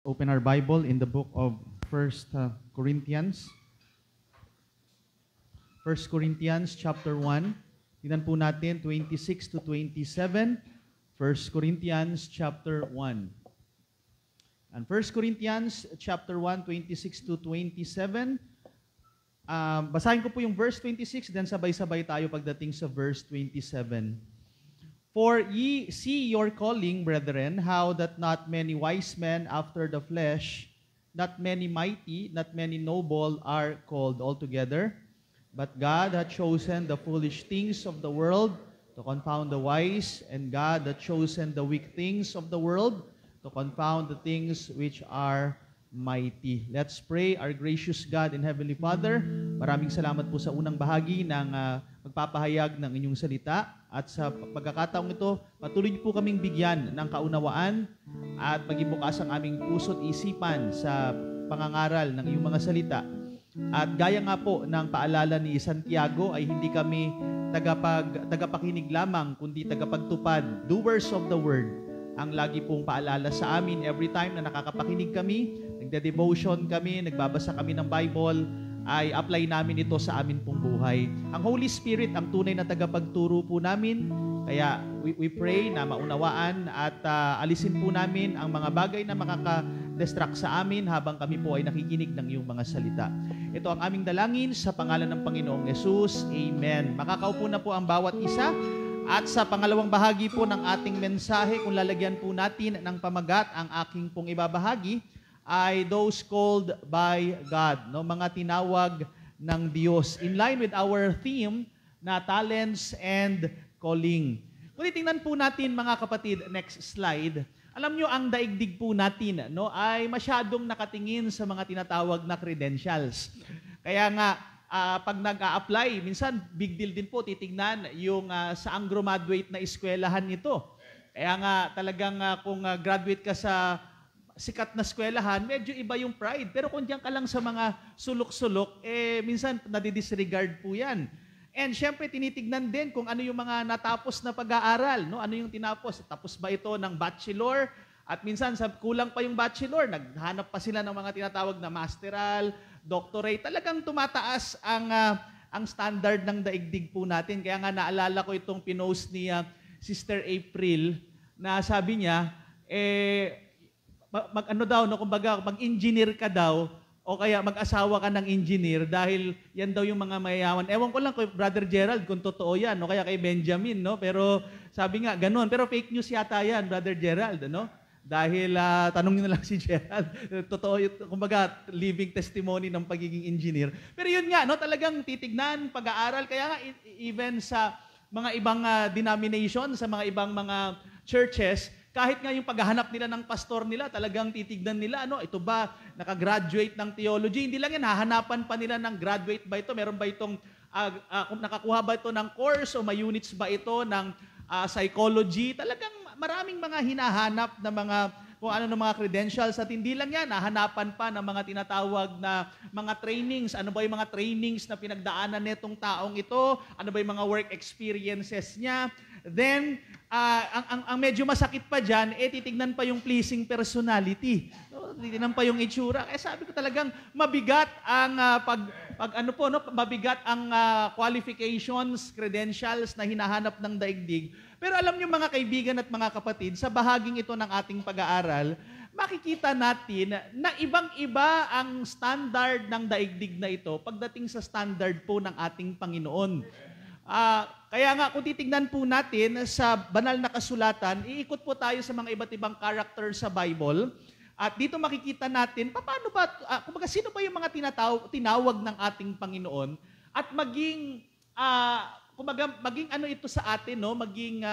Open our Bible in the book of First Corinthians. First Corinthians chapter 1. Tingnan po natin 26 to 27. First Corinthians chapter 1. And First Corinthians chapter 1, 26 to 27. Basahin ko po yung verse 26, then sabay-sabay tayo pagdating sa verse 27. For ye see your calling, brethren, how that not many wise men after the flesh, not many mighty, not many noble are called altogether. But God hath chosen the foolish things of the world to confound the wise, and God hath chosen the weak things of the world to confound the things which are mighty. Let's pray. Our gracious God and Heavenly Father, maraming salamat po sa unang bahagi ng magpapahayag ng inyong salita. At sa pagkakataong ito, patuloy niyo po kaming bigyan ng kaunawaan at maging bukas ang aming puso't isipan sa pangangaral ng iyong mga salita. At gaya nga po ng paalala ni Santiago ay hindi kami tagapakinig lamang, kundi tagapagtupad, doers of the word. Ang lagi pong paalala sa amin every time na nakakapakinig kami, nagde-devotion kami, nagbabasa kami ng Bible, ay apply namin ito sa amin pong buhay. Ang Holy Spirit ang tunay na tagapagturo po namin. Kaya we pray na maunawaan at alisin po namin ang mga bagay na makaka-distract sa amin habang kami po ay nakikinig ng iyong mga salita. Ito ang aming dalangin sa pangalan ng Panginoong Yesus. Amen. Makakaupo na po ang bawat isa. At sa pangalawang bahagi po ng ating mensahe, kung lalagyan po natin ng pamagat ang aking pong ibabahagi, ay those called by God, no, mga tinawag ng Diyos. In line with our theme na talents and calling. Kung titingnan po natin mga kapatid, next slide, alam nyo ang daigdig po natin no, ay masyadong nakatingin sa mga tinatawag na credentials. Kaya nga, pag nag-a-apply, minsan big deal din po titingnan yung saang graduate na eskwelahan nito. Kaya nga talagang kung graduate ka sa sikat na eskwelahan, medyo iba yung pride. Pero kung diyan ka lang sa mga sulok-sulok, minsan nadidisregard po yan. And syempre, tinitignan din kung ano yung mga natapos na pag-aaral. No? Ano yung tinapos? Tapos ba ito ng bachelor? At minsan, kulang pa yung bachelor, naghanap pa sila ng mga tinatawag na masteral, doctorate. Talagang tumataas ang standard ng daigdig po natin. Kaya nga naalala ko itong pinost ni Sister April na sabi niya, kumbaga mag-engineer ka daw o kaya mag-asawa ka ng engineer dahil yan daw yung mga mayayaman. Ewan ko lang kay Brother Gerald kung totoo yan, no? Kaya kay Benjamin, no? Pero sabi nga, ganun. Pero fake news yata yan, Brother Gerald, no? Dahil tanongin na lang si Gerald, totoo yung, kumbaga, living testimony ng pagiging engineer. Pero yun nga, no? Talagang titignan, pag-aaral. Kaya nga, even sa mga ibang denomination, sa mga ibang mga churches, kahit nga yung paghahanap nila ng pastor nila, talagang titignan nila, ito ba, nakagraduate ng theology? Hindi lang yan, hahanapan pa nila ng graduate ba ito? Meron ba itong, kung nakakuha ba ito ng course o may units ba ito ng psychology? Talagang maraming mga hinahanap na mga, kung ano ng mga credentials. At hindi lang yan, hahanapan pa ng mga tinatawag na mga trainings. Ano ba yung mga trainings na pinagdaanan nitong taong ito? Ano ba yung mga work experiences niya? Then, ang medyo masakit pa dyan, titignan pa yung pleasing personality. No? Titignan pa yung itsura. Sabi ko talagang mabigat ang mabigat ang qualifications, credentials na hinahanap ng daigdig. Pero alam niyo mga kaibigan at mga kapatid, sa bahaging ito ng ating pag-aaral, makikita natin na ibang-iba ang standard ng daigdig na ito pagdating sa standard po ng ating Panginoon. Kaya nga, kung titignan po natin sa banal na kasulatan, iikot po tayo sa mga iba't ibang character sa Bible. At dito makikita natin, paano ba, kumbaga, sino ba yung mga tinawag ng ating Panginoon? At maging ano ito sa atin, no? Maging,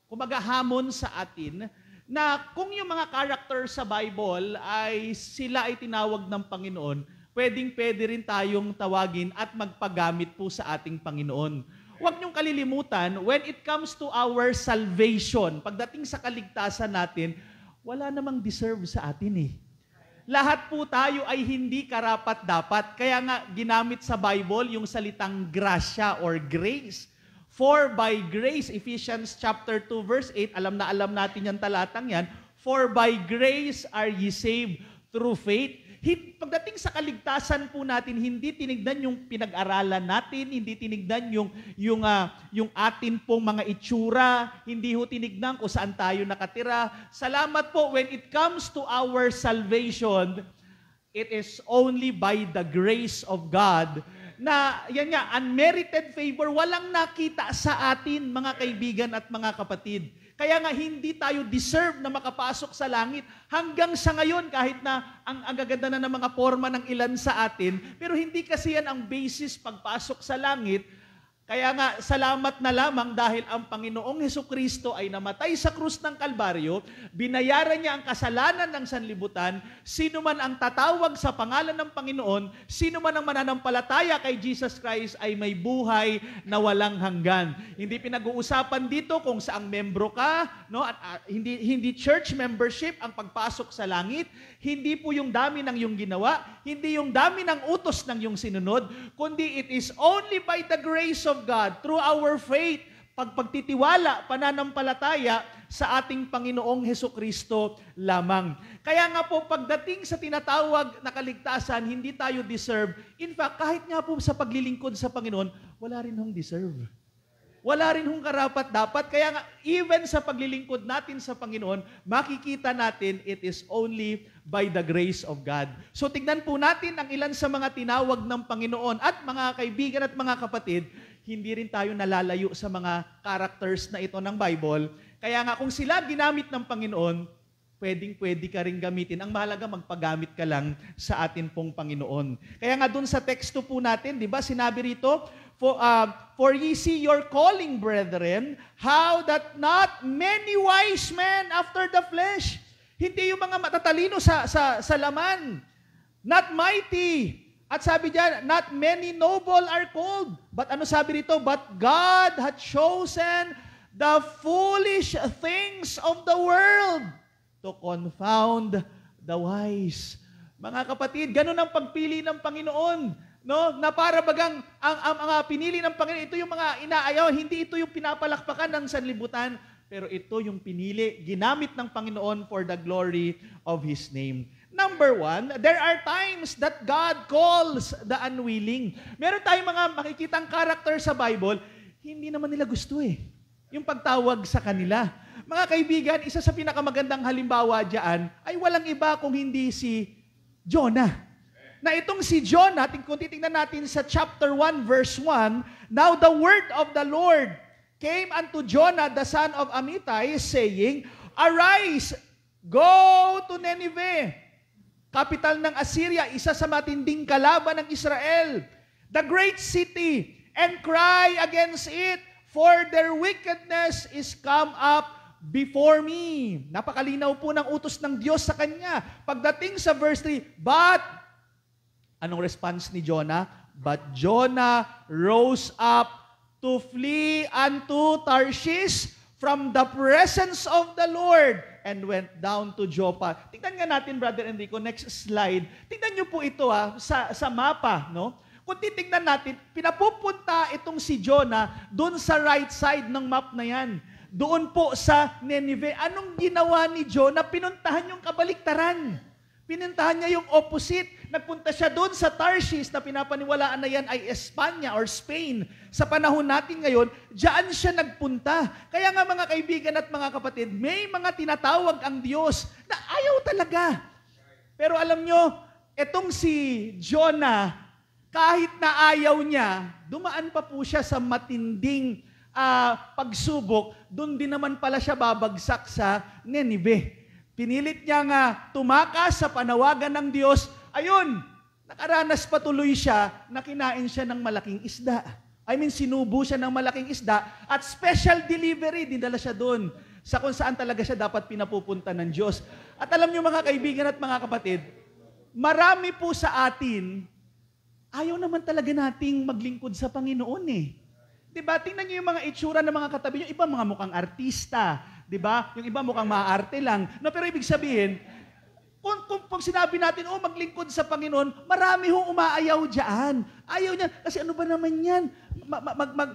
kumbaga, hamon sa atin, na kung yung mga character sa Bible ay sila ay tinawag ng Panginoon, pwede rin tayong tawagin at magpagamit po sa ating Panginoon. Huwag niyong kalilimutan, when it comes to our salvation, pagdating sa kaligtasan natin, wala namang deserve sa atin eh. Lahat po tayo ay hindi karapat-dapat. Kaya nga ginamit sa Bible yung salitang grasya or grace. For by grace, Ephesians chapter 2 verse 8, alam na alam natin yung talatang yan, For by grace are ye saved through faith. Pagdating sa kaligtasan po natin, hindi tinignan yung pinag-aralan natin, hindi tinignan yung atin pong mga itsura, hindi ho tinignan kung saan tayo nakatira. Salamat po, when it comes to our salvation, it is only by the grace of God na, yan nga, unmerited favor, walang nakita sa atin, mga kaibigan at mga kapatid. Kaya nga hindi tayo deserve na makapasok sa langit. Hanggang sa ngayon, kahit na ang gaganda na ng mga forma ng ilan sa atin, pero hindi kasi yan ang basis pagpasok sa langit. Kaya nga, salamat na lamang dahil ang Panginoong Hesukristo ay namatay sa krus ng Kalbaryo, binayaran niya ang kasalanan ng sanlibutan, sino man ang tatawag sa pangalan ng Panginoon, sino man ang mananampalataya kay Jesus Christ ay may buhay na walang hanggan. Hindi pinag-uusapan dito kung saang membro ka, no? At hindi church membership ang pagpasok sa langit, hindi po yung dami ng iyong ginawa, hindi yung dami ng utos ng iyong sinunod, kundi it is only by the grace of God, through our faith, pagtitiwala, pananampalataya sa ating Panginoong Hesukristo lamang. Kaya nga po, pagdating sa tinatawag na kaligtasan, hindi tayo deserve. In fact, kahit nga po sa paglilingkod sa Panginoon, wala rin hong deserve. Wala rin hong karapat-dapat. Kaya nga, even sa paglilingkod natin sa Panginoon, makikita natin it is only by the grace of God. So tignan po natin ang ilan sa mga tinawag ng Panginoon at mga kaibigan at mga kapatid, hindi rin tayo nalalayo sa mga characters na ito ng Bible. Kaya nga kung sila ginamit ng Panginoon, pwedeng-pwede ka rin gamitin. Ang mahalaga, magpagamit ka lang sa atin pong Panginoon. Kaya nga dun sa teksto po natin, di ba, sinabi rito, For ye see your calling, brethren, how that not many wise men after the flesh. Hindi yung mga matatalino sa laman. Not mighty. At sabi diyan, not many noble are called. But ano sabi rito? But God hath chosen the foolish things of the world to confound the wise. Mga kapatid, ganun ang pagpili ng Panginoon. No, na para bagang ang mga pinili ng Panginoon, ito yung mga inaayaw, hindi ito yung pinapalakpakan ng sanlibutan, pero ito yung pinili, ginamit ng Panginoon for the glory of His name. Number one, there are times that God calls the unwilling. Meron tayong mga makikitang character sa Bible, hindi naman nila gusto yung pagtawag sa kanila. Mga kaibigan, isa sa pinakamagandang halimbawa diyan ay walang iba kung hindi si Jonah. Na itong si Jonah, kung titingnan natin sa chapter 1, verse 1, Now the word of the Lord came unto Jonah, the son of Amittai, saying, Arise, go to Nineveh, capital ng Assyria, isa sa matinding kalaban ng Israel, the great city, and cry against it, for their wickedness is come up before me. Napakalinaw po ng utos ng Diyos sa kanya. Pagdating sa verse 3, but anong response ni Jonah? But Jonah rose up to flee unto Tarshish from the presence of the Lord and went down to Joppa. Tingnan nga natin, Brother Enrico, next slide. Tingnan niyo po ito sa mapa, no? Kung titingnan natin, pinapupunta itong si Jonah doon sa right side ng map na yan. Doon po sa Nineveh. Anong ginawa ni Jonah? Pinuntahan yung kabaliktaran. Pinuntahan niya yung opposite. Nagpunta siya doon sa Tarshish na pinapaniwalaan na yan ay Espanya or Spain. Sa panahon natin ngayon, diyan siya nagpunta. Kaya nga mga kaibigan at mga kapatid, may mga tinatawag ang Diyos na ayaw talaga. Pero alam nyo, etong si Jonah, kahit na ayaw niya, dumaan pa po siya sa matinding pagsubok, doon din naman pala siya babagsak sa Nineveh. Pinilit niya nga tumakas sa panawagan ng Diyos. Ayun, nakaranas patuloy siya na kinain siya ng malaking isda. Sinubo siya ng malaking isda at special delivery, dinala siya doon sa kung saan talaga siya dapat pinapupunta ng Diyos. At alam niyo mga kaibigan at mga kapatid, marami po sa atin, ayaw naman talaga nating maglingkod sa Panginoon Diba? Tingnan niyo yung mga itsura ng mga katabi niyo. Iba mga mukhang artista. Diba? Yung iba mukhang maarte lang. No, pero ibig sabihin, kung sinabi natin, maglingkod sa Panginoon, marami hong umaayaw dyan. Ayaw niya. Kasi ano ba naman yan?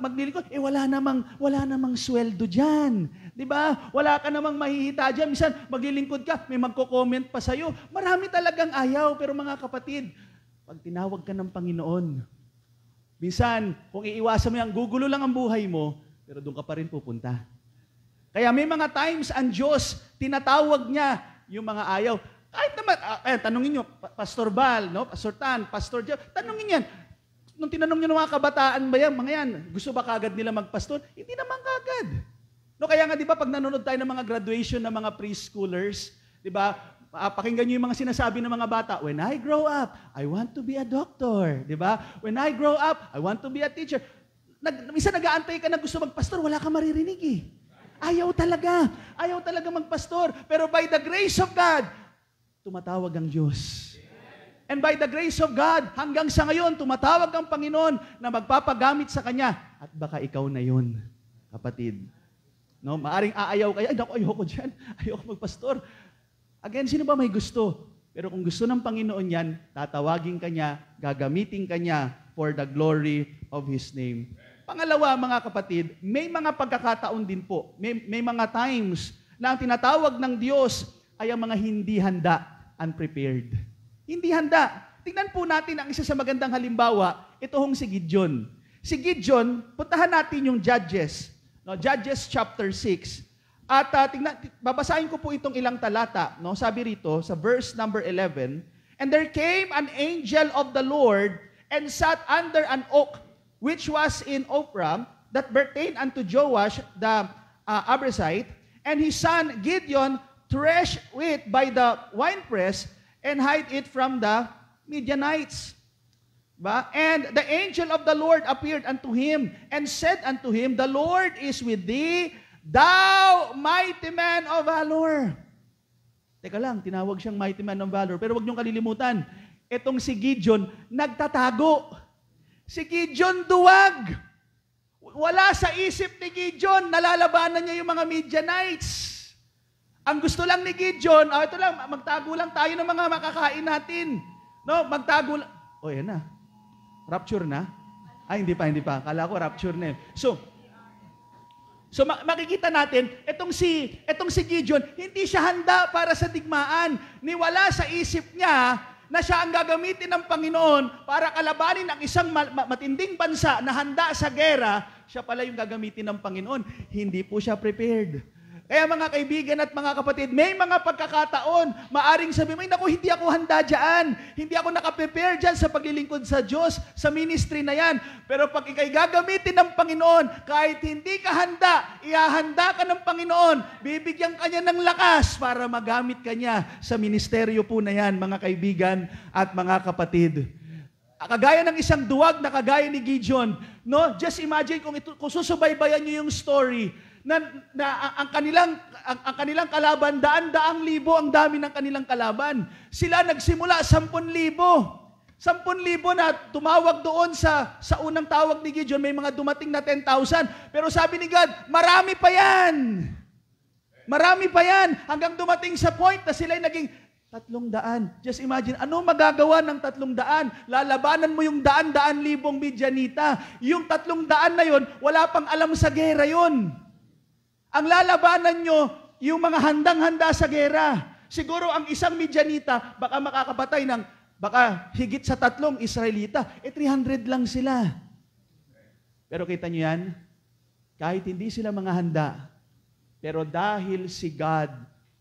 maglilingkod, wala namang sweldo dyan. Di ba? Wala ka namang mahihita dyan. Minsan, maglilingkod ka, may magko-comment pa sa'yo. Marami talagang ayaw. Pero mga kapatid, pag tinawag ka ng Panginoon, minsan, kung iiwasan mo yan, gugulo lang ang buhay mo, pero doon ka pa rin pupunta. Kaya may mga times ang Diyos, tinatawag niya yung mga ayaw. Kahit naman, tanungin nyo, Pastor Bal, no? Pastor Tan, Pastor Joe, tanungin yan. Nung tinanong nyo ng mga kabataan ba yan, mga yan, gusto ba kagad nila magpastor? Hindi naman kagad. No, kaya nga, di ba, pag nanonood tayo ng mga graduation ng mga preschoolers, di ba, pakinggan nyo yung mga sinasabi ng mga bata, when I grow up, I want to be a doctor. Di ba? When I grow up, I want to be a teacher. Minsan nag-aantay ka na gusto magpastor, wala ka maririnig eh. Ayaw talaga magpastor. Pero by the grace of God, tumatawag ang Diyos. And by the grace of God, hanggang sa ngayon, tumatawag ang Panginoon na magpapagamit sa Kanya. At baka ikaw na yun, kapatid. No, maaring aayaw kayo, ayoko dyan, ayoko magpastor. Again, sino ba may gusto? Pero kung gusto ng Panginoon yan, tatawagin ka niya, gagamitin ka niya for the glory of His name. Pangalawa, mga kapatid, may mga pagkakataon din po, may mga times na ang tinatawag ng Diyos ay ang mga hindi handa, unprepared. Hindi handa. Tingnan po natin ang isa sa magandang halimbawa, ito hong si Gideon. Si Gideon, puntahan natin yung Judges, no? Judges chapter 6. At babasahin ko po itong ilang talata. No? Sabi rito, sa verse number 11, and there came an angel of the Lord and sat under an oak, which was in Ophrah, that pertained unto Joash the Abiezrite, and his son Gideon threshed wheat by the winepress and hide it from the Midianites. Ba? And the angel of the Lord appeared unto him and said unto him, the Lord is with thee, thou mighty man of valor. Teka lang, tinawag siyang mighty man of valor. Pero huwag niyong kalilimutan, itong si Gideon, nagtatago. Si Gideon duwag. Wala sa isip ni Gideon, nalalabanan niya yung mga Midianites. Ang gusto lang ni Gideon, ito lang, magtago lang tayo ng mga makakain natin. No, magtago lang. Yan na. Rapture na? Ay, hindi pa. Akala ko rapture na. So makikita natin, itong si Gideon, hindi siya handa para sa digmaan. Niwala sa isip niya na siya ang gagamitin ng Panginoon para kalabanin ang isang matinding bansa na handa sa gera, siya pala yung gagamitin ng Panginoon. Hindi po siya prepared. Kaya mga kaibigan at mga kapatid, may mga pagkakataon, maaring sabihin, naku, hindi ako handa dyan. Hindi ako nakaprepare dyan sa paglilingkod sa Diyos, sa ministry na yan. Pero pag ikay gagamitin ng Panginoon, kahit hindi ka handa, ihahanda ka ng Panginoon, bibigyan ka niya ng lakas para magamit ka niya sa ministeryo po na yan, mga kaibigan at mga kapatid. Kagaya ng isang duwag na kagaya ni Gideon, no? Just imagine kung susubaybayan niyo yung story, na ang kanilang kalaban, daan-daang libo ang dami ng kanilang kalaban. Sila nagsimula 10,000. 10,000 na tumawag doon sa unang tawag ni Gideon, may mga dumating na 10,000. Pero sabi ni God, marami pa yan. Marami pa yan. Hanggang dumating sa point na sila'y naging 300. Just imagine, ano magagawa ng 300? Lalabanan mo yung daan-daan libong Midianita. Yung 300 na yon, wala pang alam sa gera yon. Ang lalabanan nyo, yung mga handang-handa sa gera. Siguro ang isang Midianita, baka makakapatay ng, baka higit sa 3 Israelita. 300 lang sila. Pero kita nyo yan, kahit hindi sila mga handa, pero dahil si God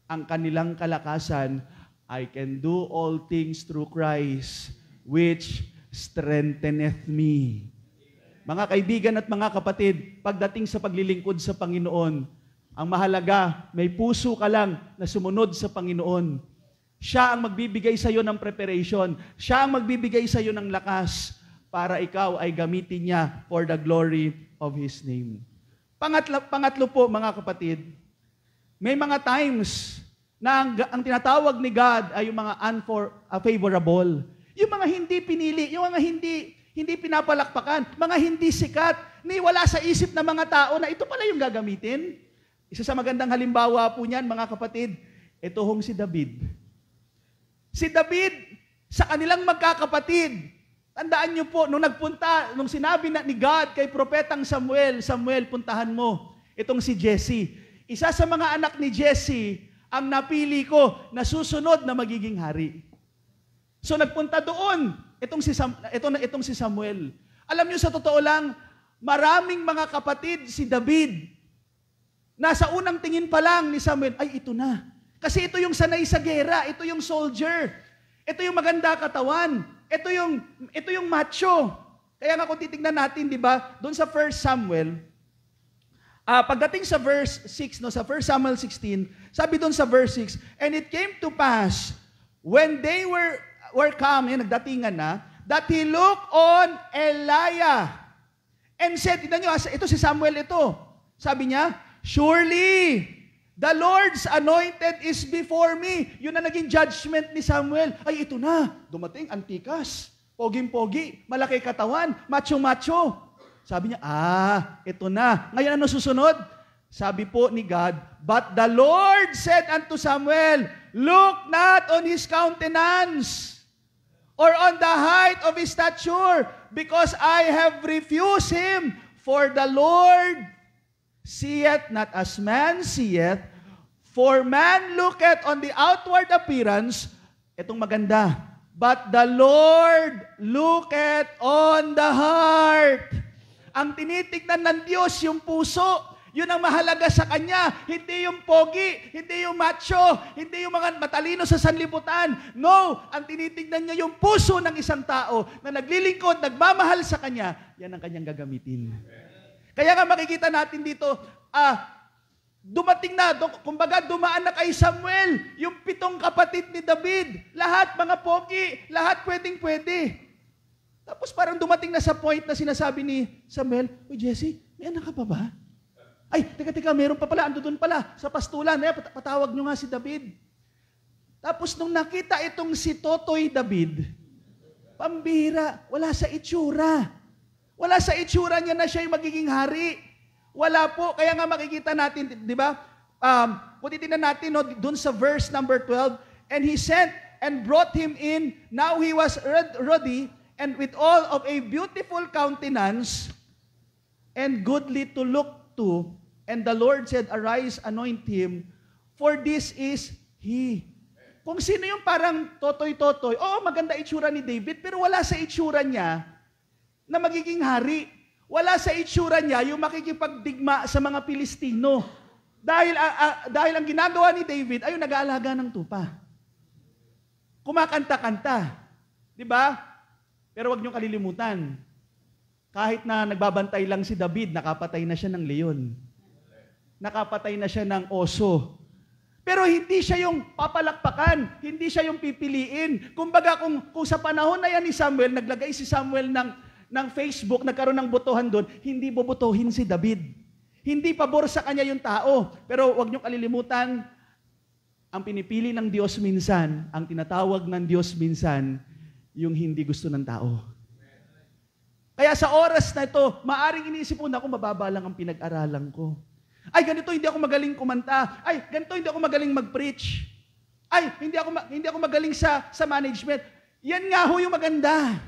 ang kanilang kalakasan, I can do all things through Christ, which strengtheneth me. Mga kaibigan at mga kapatid, pagdating sa paglilingkod sa Panginoon, ang mahalaga, may puso ka lang na sumunod sa Panginoon. Siya ang magbibigay sa iyo ng preparation. Siya ang magbibigay sa iyo ng lakas para ikaw ay gamitin niya for the glory of His name. Pangatlo po, mga kapatid, may mga times na ang tinatawag ni God ay yung mga unfavorable. Yung mga hindi pinili, yung mga hindi pinapalakpakan, mga hindi sikat, ni wala sa isip ng mga tao na ito pala yung gagamitin. Isa sa magandang halimbawa po niyan, mga kapatid, ito hong si David. Si David, sa kanilang magkakapatid, Tandaan niyo po, nung sinabi ni God kay propetang Samuel, Samuel, puntahan mo itong si Jesse. Isa sa mga anak ni Jesse ang napili ko na susunod na magiging hari. So nagpunta doon itong si Samuel. Alam niyo, sa totoo lang, maraming mga kapatid si David. Nasa unang tingin pa lang ni Samuel, ay ito na. Kasi ito yung sanay sa gera, ito yung soldier, ito yung maganda katawan, ito yung macho. Kaya nga kung titignan natin, di ba, doon sa 1 Samuel, pagdating sa verse 6, no, sa 1 Samuel 16, sabi doon sa verse 6, and it came to pass, when they were come, nagdatingan na, that he looked on Eliah, and said, tignan nyo, ito si Samuel ito, sabi niya, surely, the Lord's anointed is before me. Yun na naging judgment ni Samuel. Ay, ito na, dumating, antikas, poging-pogi, malaki katawan, macho-macho. Sabi niya, ito na. Ngayon ano susunod? Sabi po ni God, but the Lord said unto Samuel, look not on his countenance, or on the height of his stature, because I have refused him, for the Lord seeth not as man seeth, for man looketh on the outward appearance, itong maganda, but the Lord looketh on the heart. Ang tinitignan ng Diyos yung puso. Yun ang mahalaga sa Kanya. Hindi yung pogi, hindi yung macho, hindi yung mga matalino sa sanlibutan. No, ang tinitignan niya yung puso ng isang tao na naglilingkod, nagmamahal sa Kanya. Yan ang Kanyang gagamitin. Kaya nga makikita natin dito, dumating na, kumbaga dumaan na kay Samuel, yung 7 kapatid ni David. Lahat mga pogi, lahat pwedeng-pwede. Tapos parang dumating na sa point na sinasabi ni Samuel, uy Jesse, may anak ka pa ba? Ay, teka, meron pa pala, ando doon pala, sa pastulan, patawag nyo nga si David. Tapos nung nakita itong si Totoy David, pambihira, wala sa itsura. Wala sa itsura niya na siya yung magiging hari. Wala po, kaya nga makikita natin, di ba? Kung titignan natin, no, doon sa verse number 12, and he sent and brought him in, now he was ruddy, and with all of a beautiful countenance, and goodly to look to, and the Lord said, arise, anoint him, for this is he. Kung sino yung parang totoy-totoy, maganda itsura ni David, pero wala sa itsura niya na magiging hari. Wala sa itsura niya yung makikipagdigma sa mga Pilistino. Dahil ang ginagawa ni David ay yung nag-aalaga ng tupa. Kumakanta-kanta. Di ba? Pero wag niyong kalilimutan, kahit na nagbabantay lang si David, nakapatay na siya ng leon. Nakapatay na siya ng oso. Pero hindi siya yung papalakpakan, hindi siya yung pipiliin. Kumbaga kung sa panahon na yan ni Samuel, naglagay si Samuel ng Facebook, nagkaroon ng botohan doon, hindi bobotohin si David. Hindi pabor sa kanya yung tao. Pero wag niyong kalilimutan, ang pinipili ng Diyos minsan, ang tinatawag ng Diyos minsan, yung hindi gusto ng tao. Kaya sa oras na ito, maaring iniisip mo na ako, mababa lang ang pinag-aralan ko. Ay, ganito, hindi ako magaling kumanta. Ay, ganito, hindi ako magaling mag-preach. Ay, hindi ako magaling sa management. Yan nga ho yung maganda.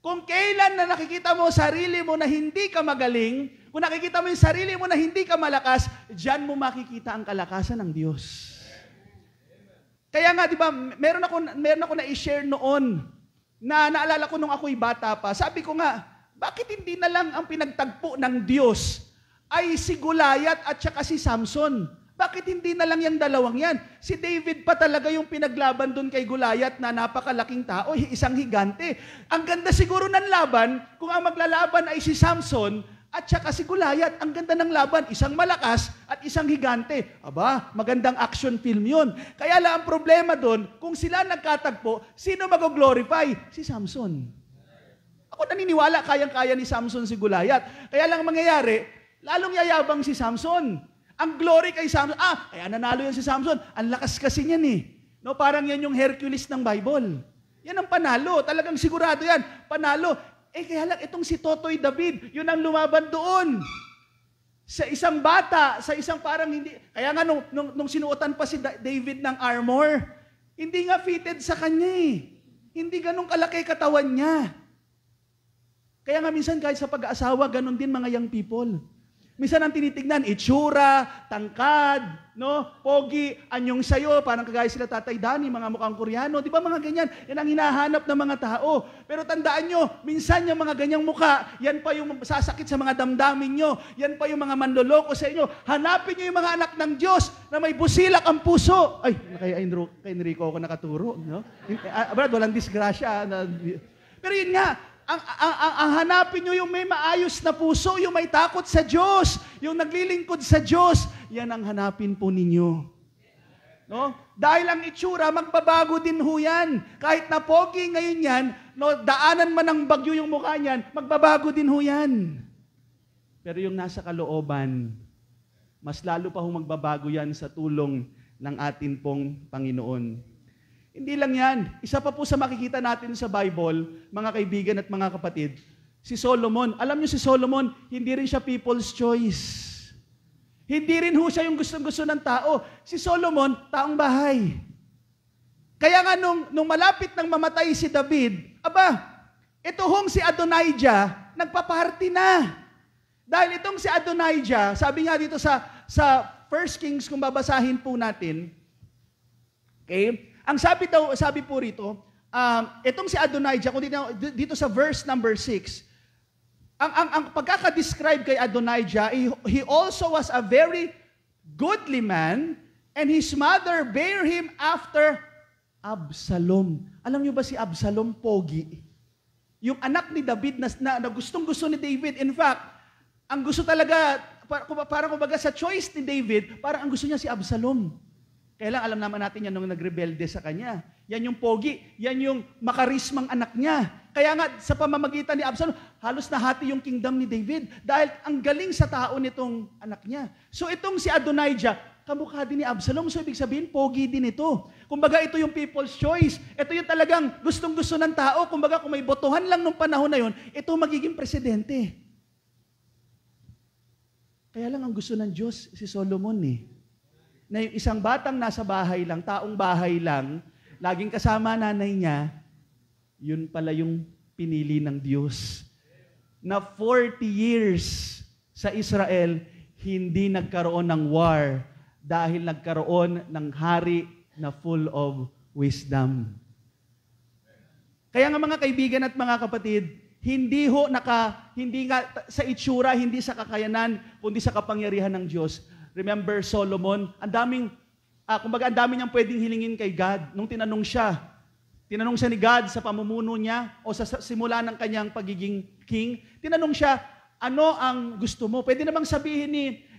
Kung kailan na nakikita mo sarili mo na hindi ka magaling, kung nakikita mo yung sarili mo na hindi ka malakas, diyan mo makikita ang kalakasan ng Diyos. Kaya nga, di ba, meron ako na-share noon, na naalala ko nung ako'y bata pa, sabi ko nga, bakit hindi na lang ang pinagtagpo ng Diyos ay si Goliath at saka si Samson? Bakit hindi na lang yung dalawang yan? Si David pa talaga yung pinaglaban doon kay Goliath na napakalaking tao, isang higante. Ang ganda siguro ng laban, kung ang maglalaban ay si Samson at saka si Goliath, ang ganda ng laban, isang malakas at isang higante. Aba, magandang action film yun. Kaya lang ang problema doon, kung sila nagkatagpo, sino mag-glorify? Si Samson. Ako naniniwala, kayang-kaya ni Samson si Goliath. Kaya lang mangyayari, lalong yayabang si Samson. Ang glory kay Samson, kaya nanalo yan si Samson. Ang lakas kasi niyan eh. No, parang yan yung Hercules ng Bible. Yan ang panalo. Talagang sigurado yan. Panalo. Kaya lang, itong si Totoy David, yun ang lumaban doon. Sa isang bata, sa isang parang hindi, kaya nga nung sinuotan pa si David ng armor, hindi nga fitted sa kanya eh. Hindi ganun kalaki katawan niya. Kaya nga minsan kahit sa pag-aasawa, ganun din mga young people. Minsan ang tinitignan, itsura, tangkad, no? Pogi, anyong sayo, parang kagaya sila Tatay Danny, mga mukhang Koreano. Di ba mga ganyan? Yan ang hinahanap ng mga tao. Pero tandaan nyo, minsan yung mga ganyang mukha, yan pa yung sasakit sa mga damdamin nyo. Yan pa yung mga manloloko sa inyo. Hanapin nyo yung mga anak ng Diyos na may busilak ang puso. Ay, kay Enrico ako nakaturo. No? Brad, walang disgrasya. Pero yun nga, ang hanapin nyo yung may maayos na puso, yung may takot sa Diyos, yung naglilingkod sa Diyos, yan ang hanapin po ninyo. No? Dahil ang itsura, magbabago din ho yan. Kahit na pogi ngayon yan, no, daanan man ng bagyo yung mukha niyan, magbabago din ho yan. Pero yung nasa kalooban, mas lalo pa ho magbabago yan sa tulong ng atin pong Panginoon. Hindi lang yan. Isa pa po sa makikita natin sa Bible, mga kaibigan at mga kapatid, si Solomon. Alam niyo si Solomon, hindi rin siya people's choice. Hindi rin ho siya yung gustong-gusto ng tao. Si Solomon, taong bahay. Kaya nga nung malapit nang mamatay si David, ito hong si Adonijah, nagpaparty na. Dahil itong si Adonijah, sabi nga dito sa 1 Kings, kung babasahin po natin, okay, ang sabi po rito, itong si Adonijah, kung dito sa verse number 6, ang pagkaka-describe kay Adonijah, he also was a very goodly man, and his mother bare him after Absalom. Alam niyo ba si Absalom, pogi? Yung anak ni David na gustong-gusto ni David. In fact, ang gusto talaga, parang kumbaga sa choice ni David, parang ang gusto niya si Absalom. Kaya lang, alam naman natin yan nung nagrebelde sa kanya. Yan yung pogi, yan yung makarismang anak niya. Kaya nga, sa pamamagitan ni Absalom, halos nahati yung kingdom ni David dahil ang galing sa tao nitong anak niya. So itong si Adonijah, kamukha din ni Absalom. So ibig sabihin, pogi din ito. Kumbaga, ito yung people's choice. Ito yung talagang gustong-gusto ng tao. Kumbaga, kung may botohan lang nung panahon na yon, ito magiging presidente. Kaya lang ang gusto ng Diyos, si Solomon na yung isang batang nasa bahay lang, taong bahay lang, laging kasama nanay niya, yun pala yung pinili ng Diyos. Na 40 years sa Israel, hindi nagkaroon ng war dahil nagkaroon ng hari na full of wisdom. Kaya nga mga kaibigan at mga kapatid, hindi nga sa itsura, hindi sa kakayanan, kundi sa kapangyarihan ng Diyos. Remember Solomon, ang dami niyang pwedeng hilingin kay God. Nung tinanong siya ni God sa pamumuno niya o sa simula ng kanyang pagiging king, tinanong siya, ano ang gusto mo? Pwede namang sabihin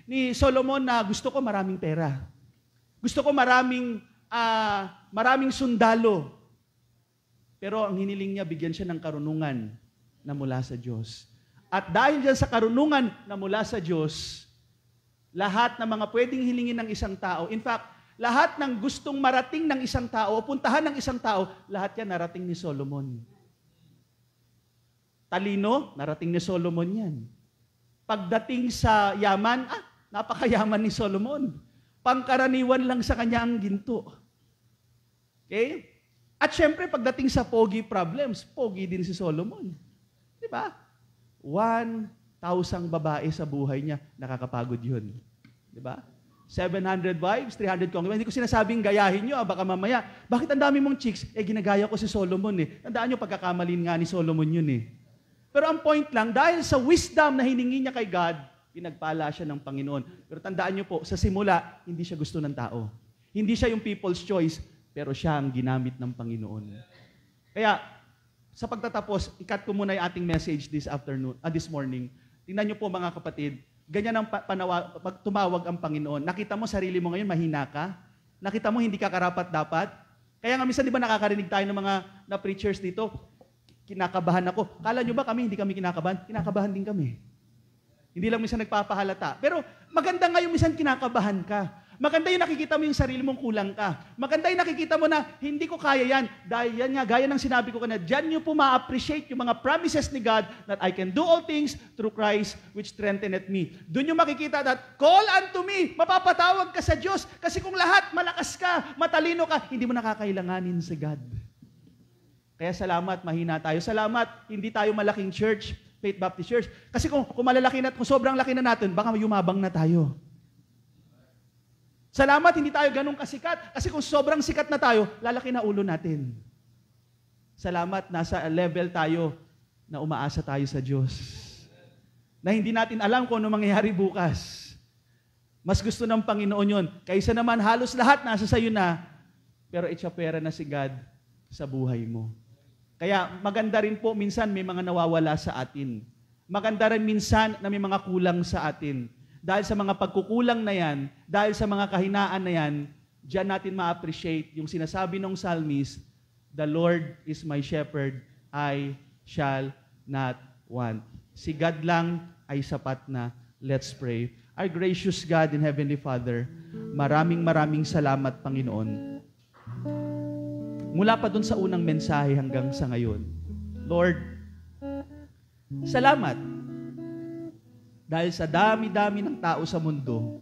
ni Solomon na gusto ko maraming pera. Gusto ko maraming sundalo. Pero ang hiniling niya, bigyan siya ng karunungan na mula sa Diyos. At dahil dyan sa karunungan na mula sa Diyos, lahat ng mga pwedeng hilingin ng isang tao, in fact, lahat ng gustong marating ng isang tao o puntahan ng isang tao, lahat yan narating ni Solomon. Talino, narating ni Solomon yan. Pagdating sa yaman, napakayaman ni Solomon. Pangkaraniwan lang sa kanya ang ginto. Okay? At syempre, pagdating sa pogi problems, pogi din si Solomon. Di ba? 1,000 babae sa buhay niya, nakakapagod yun. Di ba? 700 wives, 300 concubines. Hindi ko sinasabing gayahin nyo, baka mamaya, bakit ang dami mong chicks? Ginagaya ko si Solomon Tandaan nyo, pagkakamalin nga ni Solomon yun Pero ang point lang, dahil sa wisdom na hiningi niya kay God, pinagpala siya ng Panginoon. Pero tandaan nyo po, sa simula, hindi siya gusto ng tao. Hindi siya yung people's choice, pero siya ang ginamit ng Panginoon. Kaya, sa pagtatapos, ikat ko muna yung ating message this morning. Tingnan nyo po mga kapatid, ganyan ang pag tumawag ang Panginoon. Nakita mo sarili mo ngayon, mahina ka? Nakita mo hindi ka karapat-dapat? Kaya nga minsan, di ba nakakarinig tayo ng mga preachers dito, kinakabahan ako. Kala nyo ba hindi kami kinakabahan? Kinakabahan din kami. Hindi lang minsan nagpapahalata. Pero maganda nga yung minsan kinakabahan ka. Maganda yung nakikita mo yung sarili mong kulang ka. Maganda yung nakikita mo na hindi ko kaya yan. Dahil yan nga, gaya ng sinabi ko kanina, dyan nyo po ma-appreciate yung mga promises ni God that I can do all things through Christ which strengtheneth me. Doon nyo makikita that, call unto me, mapapatawag ka sa Diyos. Kasi kung lahat, malakas ka, matalino ka, hindi mo nakakailanganin sa God. Kaya salamat, mahina tayo. Salamat, hindi tayo malaking church. Faith Baptist Church. Kasi kung malalaki na, kung sobrang laki na natin, baka yumabang na tayo. Salamat, hindi tayo ganun kasikat. Kasi kung sobrang sikat na tayo, lalaki na ulo natin. Salamat, nasa level tayo na umaasa tayo sa Diyos. Na hindi natin alam kung ano mangyayari bukas. Mas gusto ng Panginoon yun. Kaysa naman halos lahat nasa sayo na, pero itsapera na si God sa buhay mo. Kaya maganda rin po, minsan may mga nawawala sa atin. Maganda rin minsan na may mga kulang sa atin. Dahil sa mga pagkukulang na yan, dahil sa mga kahinaan na yan, diyan natin ma-appreciate yung sinasabi ng psalmist, "The Lord is my shepherd, I shall not want." Si God lang ay sapat na. Let's pray. Our gracious God and Heavenly Father, maraming salamat, Panginoon. Mula pa dun sa unang mensahe hanggang sa ngayon. Lord, salamat. Dahil sa dami-dami ng tao sa mundo,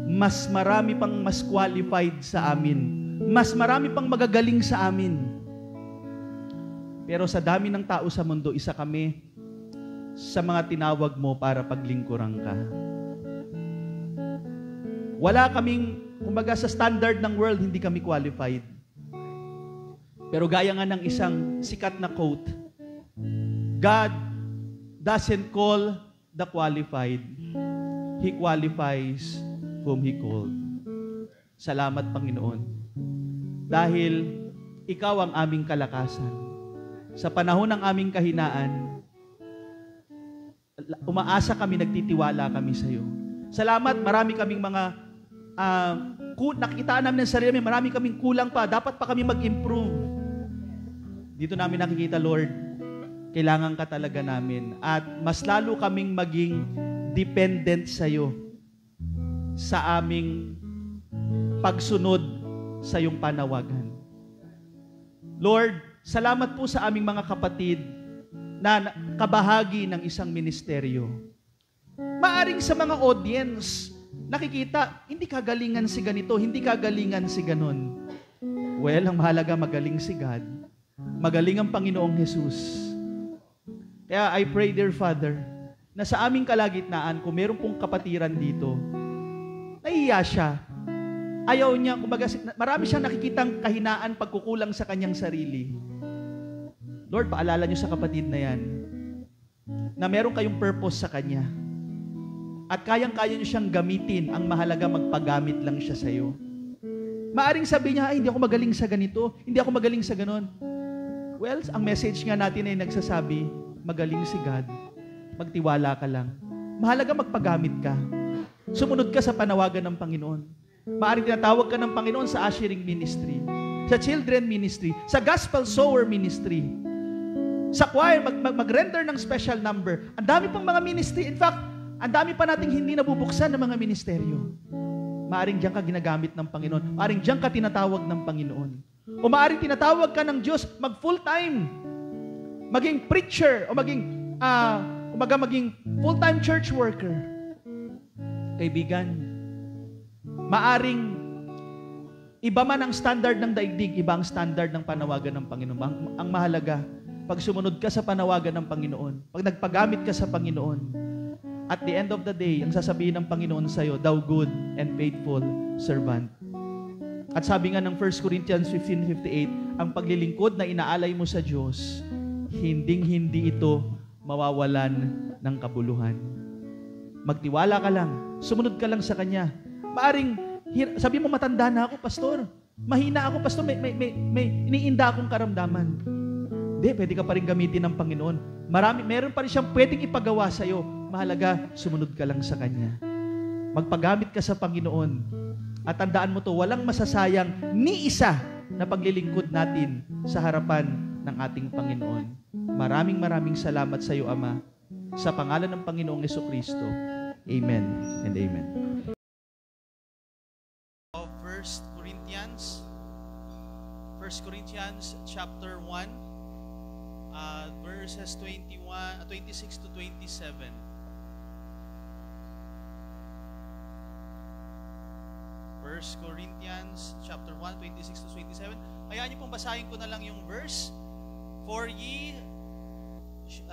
mas marami pang mas qualified sa amin. Mas marami pang magagaling sa amin. Pero sa dami ng tao sa mundo, isa kami sa mga tinawag mo para paglingkuran ka. Wala kaming, kumbaga sa standard ng world, hindi kami qualified. Pero gaya nga ng isang sikat na quote, God doesn't call the qualified. He qualifies whom He called. Salamat, Panginoon. Dahil Ikaw ang aming kalakasan. Sa panahon ng aming kahinaan, umaasa kami, nagtitiwala kami sa iyo. Salamat, marami kaming mga nakikitaan namin ng sarili, marami kaming kulang pa, dapat pa kami mag-improve. Dito namin nakikita, Lord, kailangan ka talaga namin at mas lalo kaming maging dependent sa iyo sa aming pagsunod sa iyong panawagan. Lord, salamat po sa aming mga kapatid na kabahagi ng isang ministeryo. Maaring sa mga audience, nakikita, hindi kagalingan si ganito, hindi kagalingan si ganon. Well, ang mahalaga, magaling si God. Magaling ang Panginoong Jesus. Kaya I pray, dear Father, na sa aming kalagitnaan, kung meron pong kapatiran dito, nahiya siya. Ayaw niya, kumbaga, marami siyang nakikitang kahinaan, pagkukulang sa kanyang sarili. Lord, paalala niyo sa kapatid na yan, na meron kayong purpose sa kanya. At kayang-kaya niyo siyang gamitin, ang mahalaga magpagamit lang siya sa iyo. Maaring sabi niya, ay, hindi ako magaling sa ganito, hindi ako magaling sa ganon. Well, ang message nga natin ay nagsasabi, magaling si God, magtiwala ka lang. Mahalaga magpagamit ka. Sumunod ka sa panawagan ng Panginoon. Maaring tinatawag ka ng Panginoon sa ushering ministry, sa children ministry, sa gospel sower ministry, sa choir, mag-render ng special number. Ang dami pang mga ministry. In fact, ang dami pa nating hindi nabubuksan ng mga ministeryo. Maaring diyan ka ginagamit ng Panginoon. Maaring diyan ka tinatawag ng Panginoon. O maaring tinatawag ka ng Diyos mag-full-time. Maging preacher o maging full-time church worker. Kaibigan, maaring iba man ang standard ng daigdig, iba ang standard ng panawagan ng Panginoon. Ang mahalaga, pag sumunod ka sa panawagan ng Panginoon, pag nagpagamit ka sa Panginoon, at the end of the day, ang sasabihin ng Panginoon sa iyo, thou good and faithful servant. At sabi nga ng 1 Corinthians 15:58, ang paglilingkod na inaalay mo sa Diyos, hinding-hindi ito mawawalan ng kabuluhan. Magtiwala ka lang, sumunod ka lang sa Kanya. Maaring, sabi mo, matanda na ako, pastor. Mahina ako, pastor. May iniinda akong karamdaman. Hindi, pwede ka pa rin gamitin ng Panginoon. Meron pa rin siyang pwedeng ipagawa sa iyo. Mahalaga, sumunod ka lang sa Kanya. Magpagamit ka sa Panginoon. At tandaan mo to, walang masasayang ni isa na paglilingkod natin sa harapan ng ating Panginoon. Maraming salamat sa iyo, Ama. Sa pangalan ng Panginoong Jesucristo. Amen and amen. 1 Corinthians chapter 1, verses 26 to 27. 1 Corinthians chapter 1, 26 to 27. Hayaan niyo pong basahin ko na lang yung verse. For ye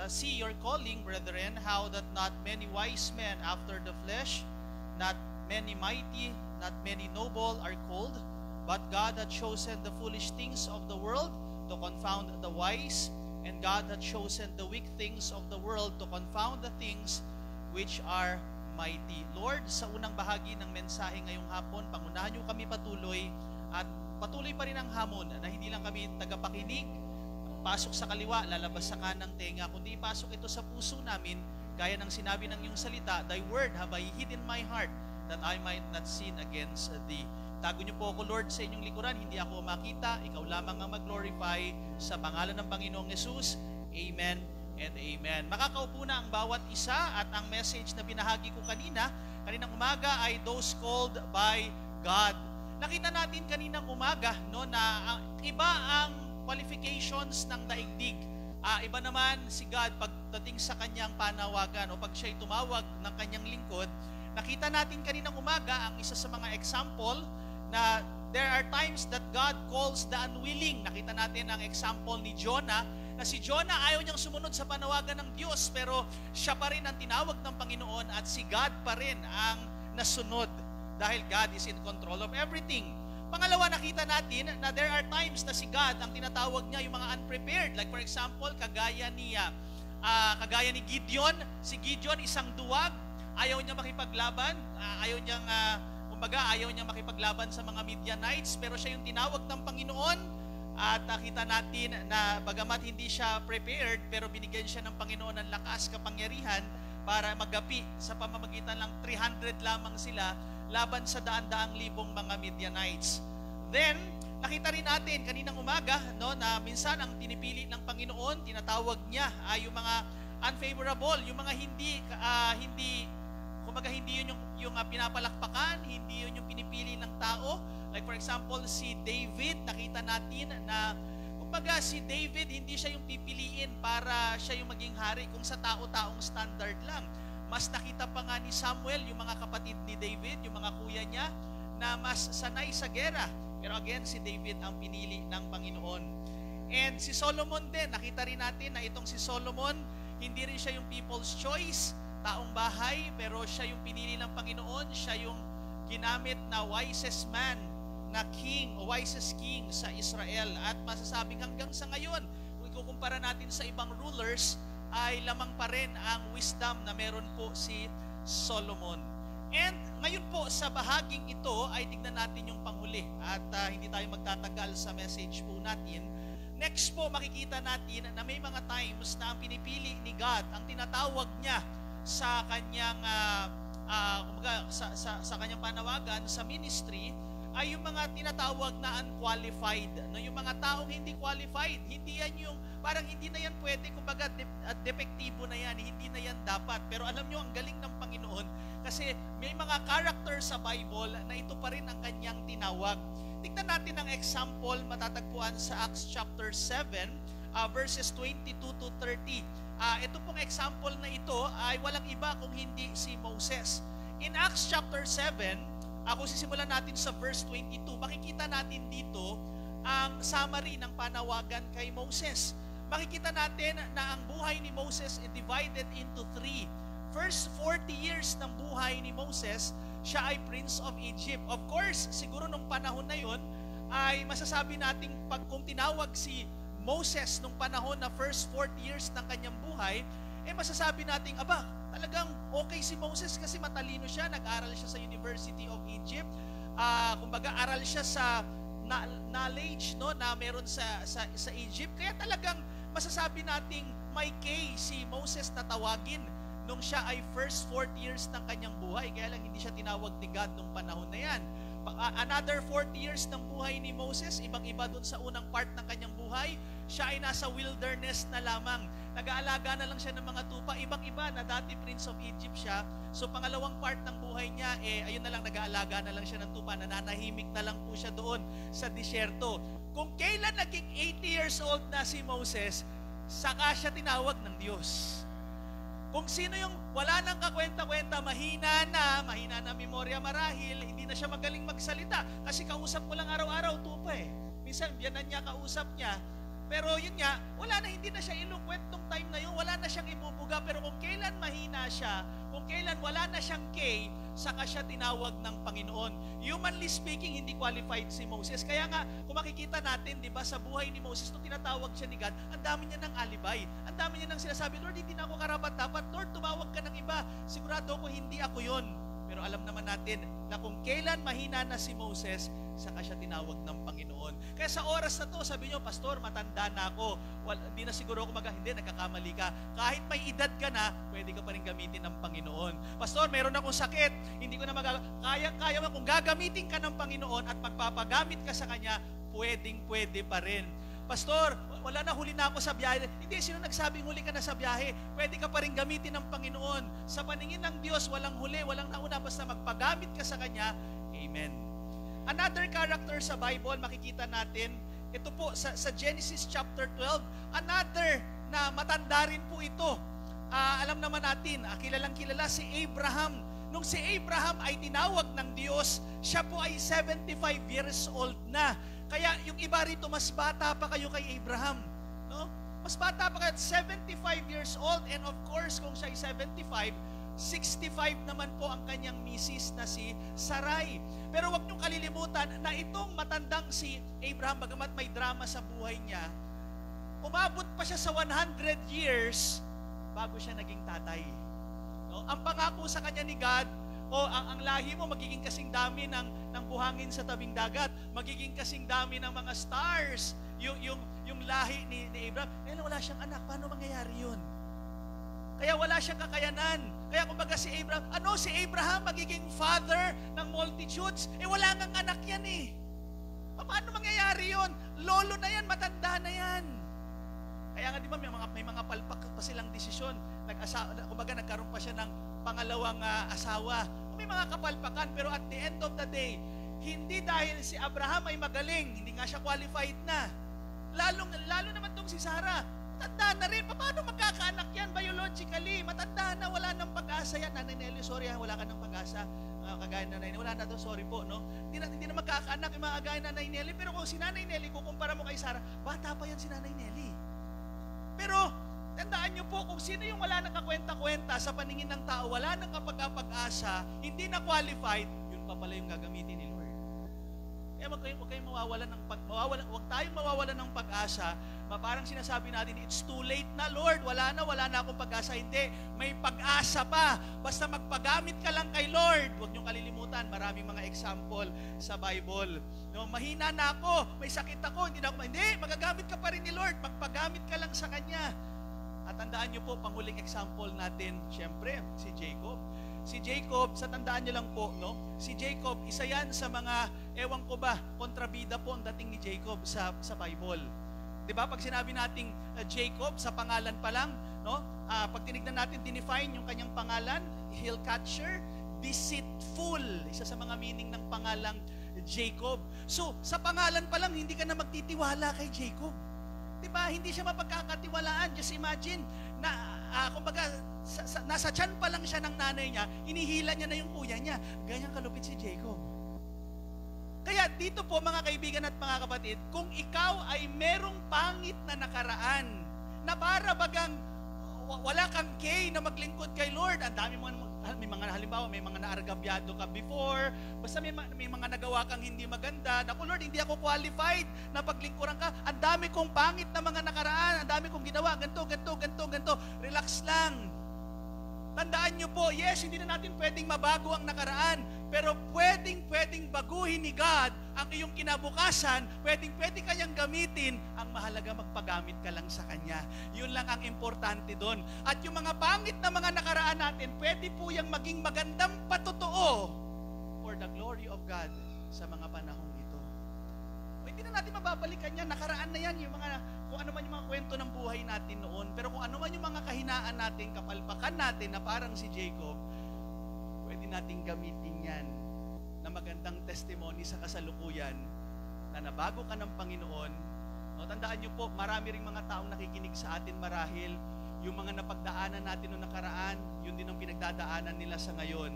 see your calling, brethren, how that not many wise men after the flesh, not many mighty, not many noble are called, but God hath chosen the foolish things of the world to confound the wise, and God hath chosen the weak things of the world to confound the things which are mighty. Lord, sa unang bahagi ng mensahe ngayong hapon, pangunahan niyo kami patuloy, at patuloy pa rin ang hamon na hindi lang kami tagapakinig, pasok sa kaliwa, lalabas sa kanang tenga, kundi pasok ito sa puso namin, gaya ng sinabi ng iyong salita, Thy word have I hid in my heart, that I might not sin against Thee. Tago niyo po ako, Lord, sa inyong likuran, hindi ako makita, ikaw lamang ang mag-glorify, sa pangalan ng Panginoong Yesus. Amen and amen. Makakaupo na ang bawat isa, at ang message na binahagi ko kaninang umaga ay those called by God. Nakita natin kaninang umaga no, na iba ang qualifications ng daigdig. Iba naman si God pagdating sa kanyang panawagan o pag siya'y tumawag ng kanyang lingkod. Nakita natin kaninang umaga ang isa sa mga example na there are times that God calls the unwilling. Nakita natin ang example ni Jonah, na si Jonah ayaw niyang sumunod sa panawagan ng Diyos, pero siya pa rin ang tinawag ng Panginoon at si God pa rin ang nasunod dahil God is in control of everything. Pangalawa, nakita natin na there are times na si God ang tinatawag niya yung mga unprepared. Like for example, kagaya ni Gideon. Si Gideon isang duwag, ayaw niya makipaglaban, ayaw niyang makipaglaban sa mga Midianites, pero siya yung tinawag ng Panginoon. At nakita natin na bagamat hindi siya prepared, pero binigyan siya ng Panginoon ng lakas, kapangyarihan para magapi sa pamamagitan ng 300 lamang sila laban sa daan-daang libong mga Midianites. Then, nakita rin natin kaninang umaga no, na minsan ang tinipili ng Panginoon, tinatawag niya yung mga unfavorable, yung mga hindi yun yung pinapalakpakan, hindi yun yung pinipili ng tao. Like for example, si David, nakita natin na kumbaga si David, hindi siya yung pipiliin para siya yung maging hari kung sa tao-taong standard lang. Mas nakita pa nga ni Samuel, yung mga kapatid ni David, yung mga kuya niya, na mas sanay sa gera. Pero again, si David ang pinili ng Panginoon. And si Solomon din, nakita rin natin na itong si Solomon, hindi rin siya yung people's choice, taong bahay, pero siya yung pinili ng Panginoon, siya yung ginamit na wisest man, na king o wisest king sa Israel. At masasabing hanggang sa ngayon, kung ikukumpara natin sa ibang rulers, ay lamang pa rin ang wisdom na meron po si Solomon. And ngayon po sa bahaging ito ay tignan natin yung panghuli, at hindi tayo magtatagal sa message po natin. Next po makikita natin na may mga times na ang pinipili ni God, ang tinatawag niya sa kanyang sa kanyang panawagan sa ministry, ay yung mga tinatawag na unqualified, no, yung mga taong hindi qualified. Hindi yan yung parang hindi na yan pwede, kumbaga depektibo na yan, hindi na yan dapat. Pero alam nyo, ang galing ng Panginoon kasi may mga character sa Bible na ito pa rin ang kanyang tinawag. Tignan natin ang example, matatagpuan sa Acts chapter 7 verses 22 to 30. Ito pong example na ito ay walang iba kung hindi si Moses. In Acts chapter 7, kung sisimulan natin sa verse 22, makikita natin dito ang summary ng panawagan kay Moses. Makikita natin na ang buhay ni Moses is divided into 3. First 40 years ng buhay ni Moses, siya ay Prince of Egypt. Of course, siguro nung panahon na yun, ay masasabi natin kung tinawag si Moses nung panahon na first 40 years ng kanyang buhay, masasabi natin, talagang okay si Moses kasi matalino siya, nag-aral siya sa University of Egypt. Kumbaga, aral siya sa knowledge no, na meron sa Egypt. Kaya talagang masasabi nating may case si Moses na tawagin nung siya ay first 40 years ng kanyang buhay. Kaya lang hindi siya tinawag ni God nung panahon na yan. Another 40 years ng buhay ni Moses, ibang-iba dun sa unang part ng kanyang buhay, siya ay nasa wilderness na lamang. Nag-aalaga na lang siya ng mga tupa. Ibang-iba na dati Prince of Egypt siya. So pangalawang part ng buhay niya, ayun na lang, nag-aalaga na lang siya ng tupa. Nananahimik na lang po siya doon sa disyerto. Kung kailan naging 80 years old na si Moses, saka siya tinawag ng Diyos. Kung sino yung wala nang kakwenta-kwenta, mahina na memorya marahil, hindi na siya magaling magsalita. Kasi kausap ko lang araw-araw, tupa Minsan, biyanan niya, kausap niya, Pero yun nga, wala na, hindi na siya ilukwet nung time na yun, wala na siyang ibubuga. Pero kung kailan mahina siya, kung kailan wala na siyang K, saka siya tinawag ng Panginoon. Humanly speaking, hindi qualified si Moses. Kaya nga, kung makikita natin, di ba, sa buhay ni Moses, nung tinatawag siya ni God, ang dami niya ng alibay. Ang dami niya ng sinasabi, Lord, hindi na ako karapat-dapat. Lord, tumawag ka ng iba. Sigurado ko, hindi ako yun. Pero alam naman natin na kung kailan mahina na si Moses, saka siya tinawag ng Panginoon. Kaya sa oras na to, sabi nyo, Pastor, matanda na ako. Hindi na siguro ako hindi, nagkakamali ka. Kahit may edad ka na, pwede ka pa rin gamitin ng Panginoon. Pastor, meron akong sakit, hindi ko na kaya mo, kung gagamitin ka ng Panginoon at magpapagamit ka sa Kanya, pwede pa rin. Pastor, wala na, huli na ako sa biyahe. Hindi, sino nagsabing huli ka na sa biyahe? Pwede ka pa rin gamitin ng Panginoon. Sa paningin ng Diyos, walang huli, walang nauna, basta magpagamit ka sa Kanya. Amen. Another character sa Bible, makikita natin, ito po sa Genesis chapter 12, another na matanda rin po ito. Alam naman natin, kilalang kilala si Abraham. Nung si Abraham ay tinawag ng Diyos, siya po ay 75 years old na. Kaya yung iba rito, mas bata pa kayo kay Abraham. No? Mas bata pa kayo, 75 years old, and of course, kung siya ay 75, 65 naman po ang kanyang misis na si Sarai. Pero wag niyong kalilimutan na itong matandang si Abraham, bagamat may drama sa buhay niya, umabot pa siya sa 100 years bago siya naging tatay. No? Ang pangako sa kanya ni God, ang lahi mo magiging kasing dami ng buhangin sa tabing dagat, magiging kasing dami ng mga stars, yung lahi ni Abraham. Wala siyang anak, paano mangyayari yun? Kaya wala siyang kakayanan. Kaya kumbaga si Abraham magiging father ng multitudes? Wala ngang anak yan eh. Paano mangyayari yun? Lolo na yan, matanda na yan. Kaya nga di ba may mga palpak pa silang desisyon. Kumbaga nagkaroon pa siya ng pangalawang asawa. May mga kapalpakan, pero at the end of the day, hindi dahil si Abraham ay magaling, hindi nga siya qualified na. Lalo naman tong si Sarah, matanda na rin. Paano magkakaanak yan biologically? Matanda na, wala nang pag-asa yan. Nanay Nelly, sorry wala ka ng pag-asa. Kagaya na Nanay Nelly, wala na to, sorry po, no? Hindi na magkakaanak yung mga kagaya na Nanay Nelly. Pero kung si Nanay Nelly, kukumpara mo kay Sarah, bata pa yan si Nanay Nelly. Pero, tandaan nyo po, kung sino yung wala nang kakwenta-kwenta sa paningin ng tao, wala nang kapag-asa, hindi na qualified, yun pa pala yung gagamitin ni Lord. Kaya huwag tayong mawawalan ng pag-asa. Parang sinasabi natin, it's too late na, Lord. Wala na akong pag-asa. Hindi, may pag-asa pa. Basta magpagamit ka lang kay Lord. Huwag niyong kalilimutan, maraming mga example sa Bible. No, mahina na ako, may sakit ako, hindi, magagamit ka pa rin ni Lord. Magpagamit ka lang sa Kanya. At tandaan niyo po, panghuling example natin, syempre, si Jacob. Si Jacob, sa tandaan niyo lang po, no? Si Jacob, isa yan sa mga, ewan ko ba, kontrabida po ang dating ni Jacob sa Bible. 'Di ba? Pag sinabi nating Jacob sa pangalan pa lang, no? Pag tinignan natin, define yung kanyang pangalan, hill catcher, deceitful. Isa sa mga meaning ng pangalang Jacob. So, sa pangalan pa lang, hindi ka na magtitiwala kay Jacob. 'Di ba? Hindi siya mapagkakatiwalaan. Just imagine na kumbaga nasa tiyan pa lang siya ng nanay niya, hinihila niya na yung kuya niya. Ganyan kalupit si Jacob. Kaya dito po mga kaibigan at mga kapatid, kung ikaw ay merong pangit na nakaraan, na para bagang wala kang kay na maglingkod kay Lord, ang dami may mga halimbawa, may mga naargabyado ka before, basta may mga nagawa kang hindi maganda, naku Lord, hindi ako qualified na paglingkuran ka, ang dami kong pangit na mga nakaraan, ang dami kong ginawa, ganito, relax lang. Tandaan nyo po, yes, hindi na natin pwedeng mabago ang nakaraan, pero pwedeng baguhin ni God ang iyong kinabukasan, pwede kanyang gamitin, ang mahalaga magpagamit ka lang sa Kanya. Yun lang ang importante doon. At yung mga pangit na mga nakaraan natin, pwede po yung maging magandang patotoo for the glory of God sa mga panahong ito. Hindi na natin mababalikan yan, nakaraan na yan, kung ano man yung mga kwento ng buhay natin noon, pero kung ano man yung mga kahinaan natin, kapalpakan natin na parang si Jacob, pwede natin gamitin yan na magandang testimony sa kasalukuyan na nabago ka ng Panginoon. No, tandaan niyo po, marami ring mga taong nakikinig sa atin marahil, yung mga napagdaanan natin noong nakaraan, yun din ang pinagdadaanan nila sa ngayon.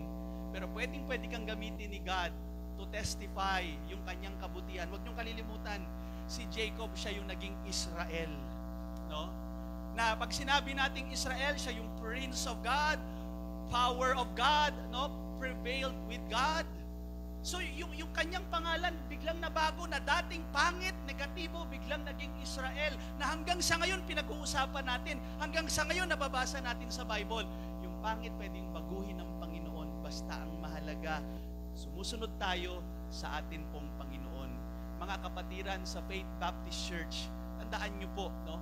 Pero pwede kang gamitin ni God to testify yung Kanyang kabutihan. Huwag niyong kalilimutan, si Jacob, siya yung naging Israel. No? Na pag sinabi nating Israel, siya yung Prince of God, power of God, no? Prevailed with God. So yung kanyang pangalan biglang nabago, na dating pangit, negatibo, biglang naging Israel, na hanggang sa ngayon pinag-uusapan natin, hanggang sa ngayon nababasa natin sa Bible. Yung pangit pwedeng baguhin ng Panginoon, basta ang mahalaga, sumusunod tayo sa atin pong Panginoon. Mga kapatiran sa Faith Baptist Church, tandaan niyo po, no?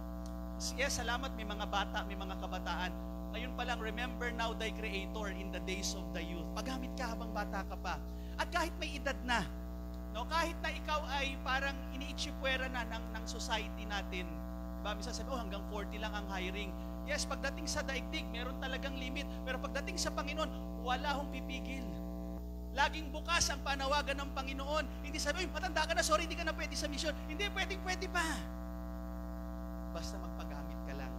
Yes, salamat, may mga bata, may mga kabataan. Ngayon pa lang, remember now thy Creator in the days of the youth. Paggamit ka habang bata ka pa. At kahit may edad na, no, kahit na ikaw ay parang iniitsipwera na ng society natin. Diba? Minsan sabi, hanggang 40 lang ang hiring. Yes, pagdating sa daigdig, meron talagang limit. Pero pagdating sa Panginoon, wala hong pipigil. Laging bukas ang panawagan ng Panginoon. Hindi sabi, matanda ka na, sorry, hindi ka na pwede sa mission. Hindi, pwede pa. Basta magpagamit ka lang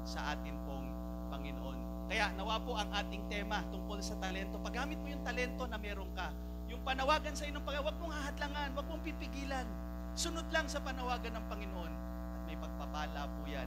sa atin pong Panginoon. Kaya nawa po ang ating tema tungkol sa talento. Paggamit mo yung talento na meron ka. Yung panawagan sa inong Panginoon, huwag mong hahadlangan, huwag mong pipigilan. Sunod lang sa panawagan ng Panginoon. At may pagpapala po yan